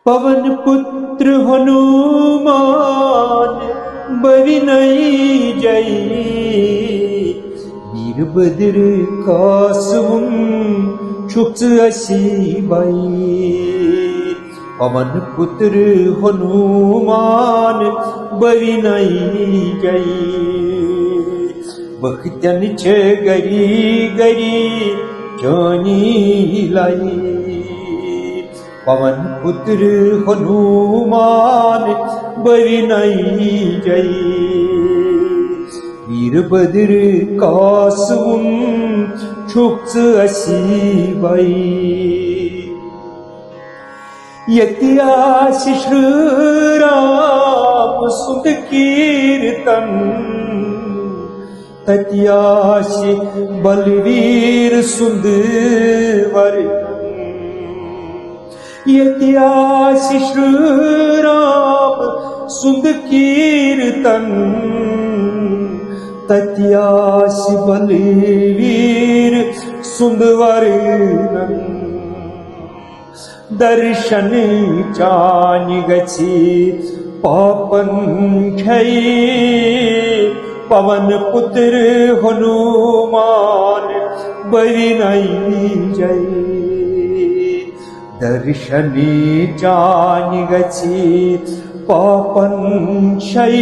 पवन पुत्र हनुमान बरिनई जय। वीरभद्र कासुम छुप्स असी बाई। पवन पुत्र हनुमान बरिनई जय। भक्तन छे गरी गरी जानी लाई। पवन पुत्र हनुमान बरिनई जय। वीरभद्र कासुम छुप्स असी बाई। यत्यासि श्रीराम सुत कीर्तन। तत्यासि बलवीर सुंदर। यत्यासि श्रीराम सुंद कीर्तन। तत्यासि बलवीर सुंदर। दर्शन चानि गछि पापन क्षय। पवन पुत्र हनुमान बरिनई जय। दर्शन चानि गछि पापन क्षय।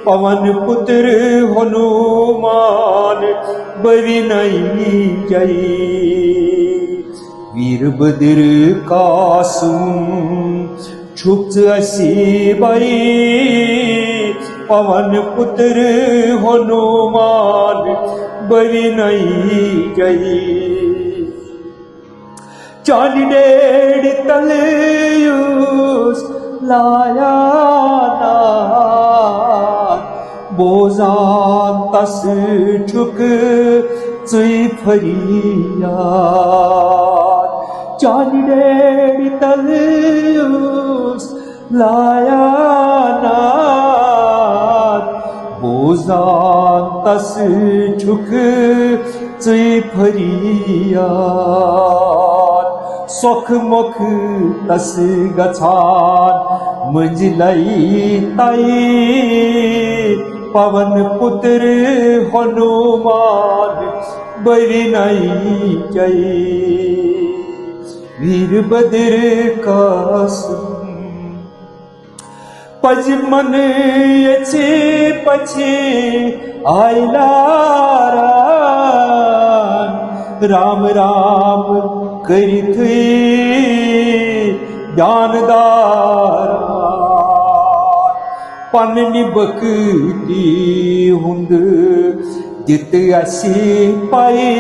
पवन पुत्र हनुमान बरिनई जय। वीरभद्र कासुम छुप्स असी बाई। पवन पुत्र हनुमान बरिनई जय। चांडेड़ तलयुस लाया बोजान तस ठुक चुई फरियाद। चांडेड़ तलयुस लाया बोजान तस ठुक चुई फरियाद। सोख मोख तस गछान मंजिलाई ताई। पवन पुत्र हनुमान बरिनई जय। वीरभद्र कासुम पज मन अच्छे पछे आयला। राम राम करित ज्ञानदार। पन्नी बकती हुंद जित असी पाई।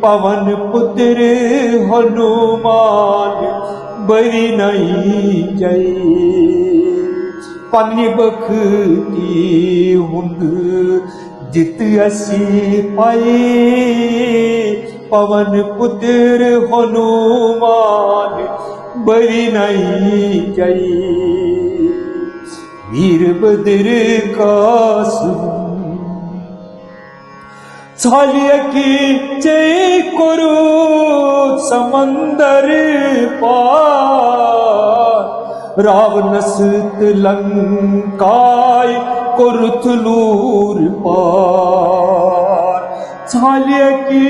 पवन पुत्र हनुमान बरिनई जय। पन्नी बकती हुंद जित असी पाई। पवन पुत्र हनुमान बरिनई जय। वीरभद्र कासुम छालिया की जय करो समंदर पार। रावण सुत लंकाय कुरुथलूर पार। छालिया की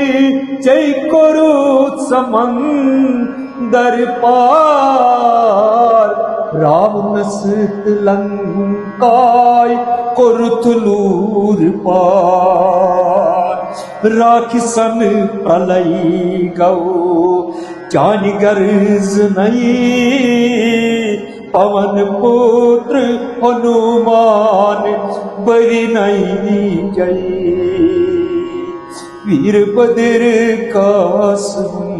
जय करो समंदर पार। रावण सुत लंकाय कुरुथलूर पार। राखिसन प्रलय गौ जानि गर्ज नहीं। पवन पुत्र हनुमान बरिनई जय। वीरभद्र कासुम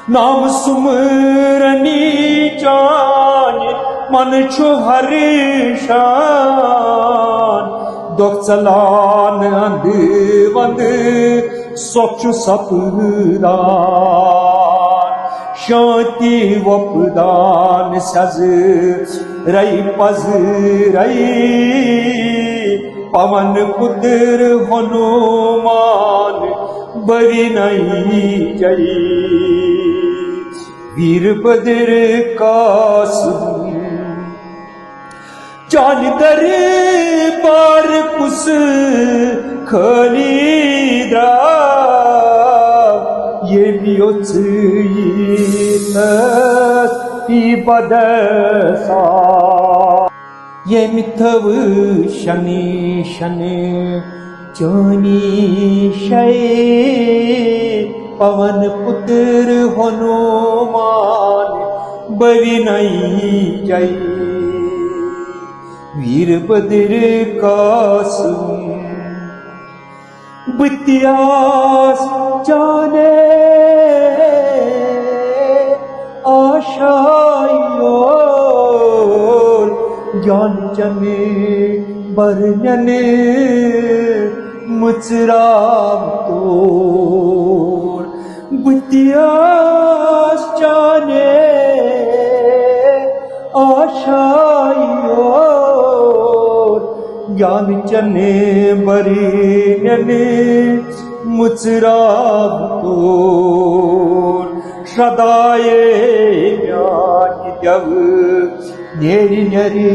नाम सुमरनी जान मन छु हर्षान। दुख चलान अंध वंद सोच सपदान। शांति वपदान सज रई पज रई। पवन पुत्र हनुमान बरिनई जय। वीरभद्र कासम चान दरबार कुस खलीद्रा ये बियोच पी बदसा ये मिथव शनि शनि चानी शय पवन पुत्र हनुमान बविनई जय वीरभद्र कासम बित्यास जाने आशायो ज्ञान जने बरनने मुचराम तोर बित्यास जाने आशायो ज्ञान चने बरनने मुचराम तोर सदाये ज्ञान जब नेरी नेरी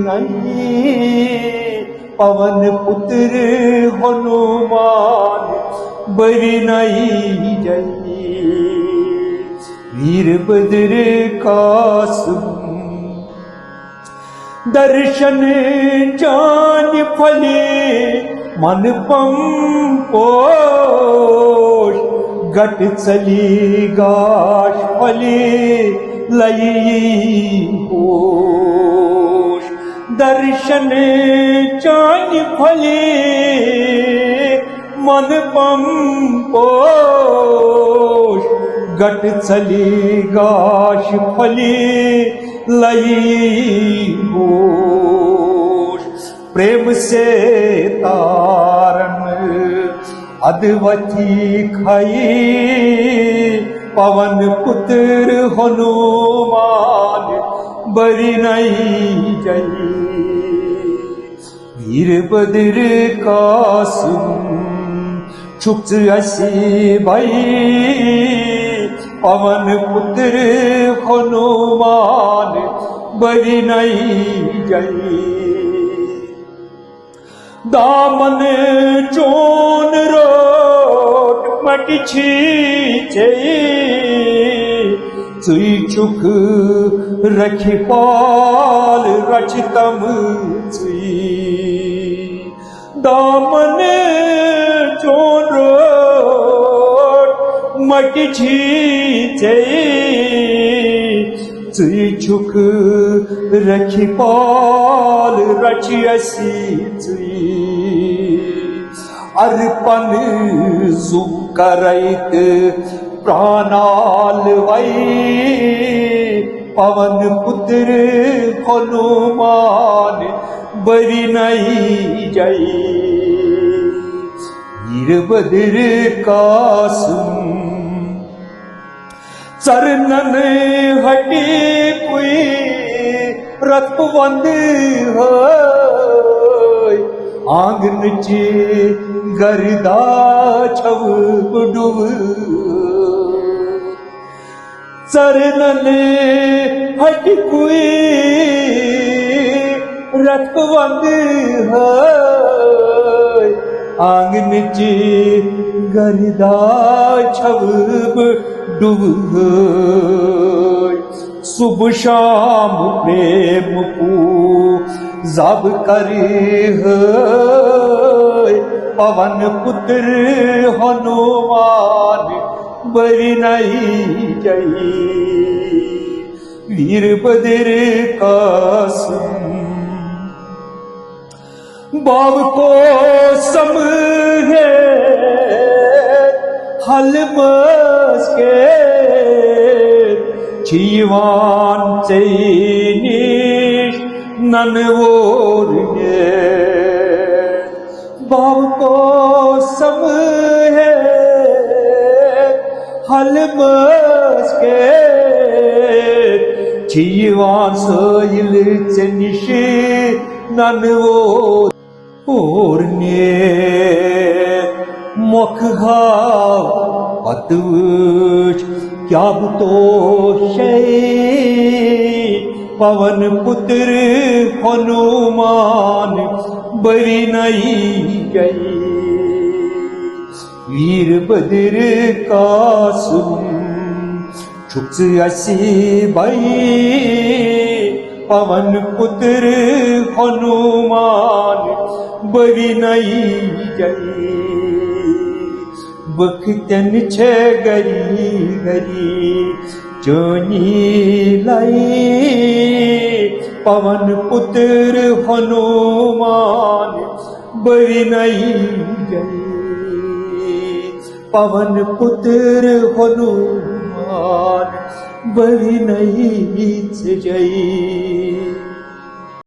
नई पवन पुत्र हनुमान बरिनई जय वीरभद्र कासम दर्शन जान फले मन पंपोष घट चली गाश फले लई होश दर्शन जान फले मन पंपोष घट चली गाश फले लई होश प्रेम से तारण अद्वती खाई पवन पुत्र हनुमान बरिनई जय वीरभद्र कासम छुप असी भाई पवन पुत्र हनुमान बरिनई जय दामन चोन रोट मटी छीचे सुई चुक रखी पाल रचतम सुई दामन चोन रोट मटी छीचे सुई चुक रखी पाल रची असी सुई अर्पण जुम करैत प्राणाल वै पवन पुत्र हनुमान बरिनई जय वीरभद्र कासम चरणन हटी कोई रतवंद है आंगन चे गरिदा छव डुब चरणन हटी कोई रतवंद है आंगन चे गरिदा छव डुब शुभ शाम प्रेम जब करे पवन पुत्र हनुमान बरिनई जय वीरभद्र कासम बाब को समझे हलमस के जीवान चैनिश ननवोर बाब को समझे हलमस के जीवान सोइल चैनिश ननवोर और ने मुख घाव अतवच क्या तो पवन पुत्र हनुमान बरी नहीं गई वीरभद्र का सुन छुक्स असी बाई पवन पुत्र हनुमान बरी नहीं गई बख्तन छे गरी गरी जोनी लाई पवन पुत्र हनुमान बरी नहीं गई पवन पुत्र हनुमान बरी नहीं गई